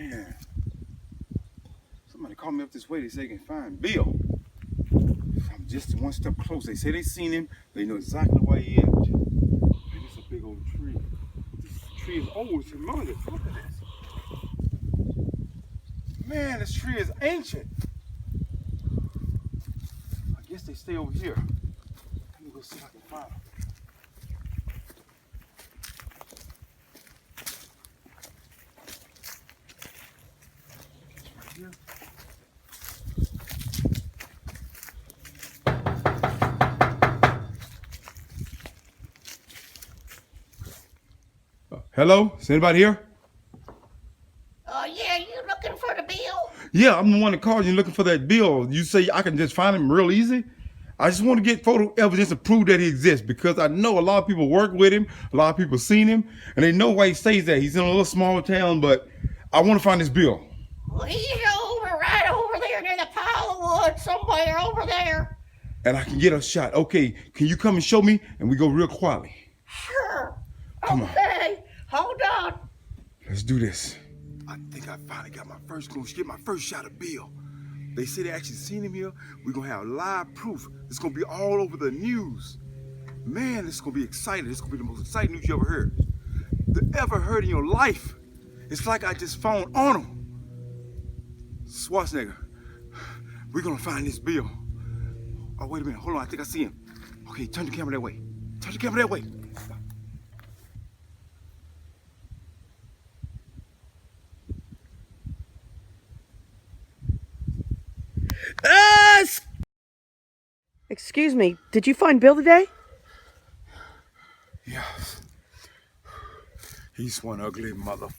Man, somebody called me up this way. They say they can find Bill. I'm just one step close. They say they seen him. They know exactly where he is. Man, it's a big old tree. This tree is old. It's humongous. Look at this. Man, this tree is ancient. I guess they stay over here. Let me go see if I can find them. Right here. Hello? Is anybody here? Yeah, you looking for the bill? Yeah, I'm the one that called you looking for that bill. You say I can just find him real easy? I just want to get photo evidence to prove that he exists because I know a lot of people work with him, a lot of people seen him, and they know why he stays there. He's in a little small town, but I want to find this bill. Well, he's right over there near the pile of wood, somewhere over there. And I can get a shot. Okay, can you come and show me? And we go real quietly. Sure. Come on. Okay, hold on. Let's do this. I think I finally got gonna get my first shot of Bill. They say they actually seen him here. We're gonna have live proof. It's gonna be all over the news. Man, this is gonna be exciting. This is gonna be the most exciting news you ever heard in your life. It's like I just found Arnold Schwarzenegger. We're gonna find this Bill. Oh, wait a minute. Hold on. I think I see him. Okay, turn the camera that way. Turn the camera that way. Excuse me, did you find Bill today? Yes. He's one ugly mother.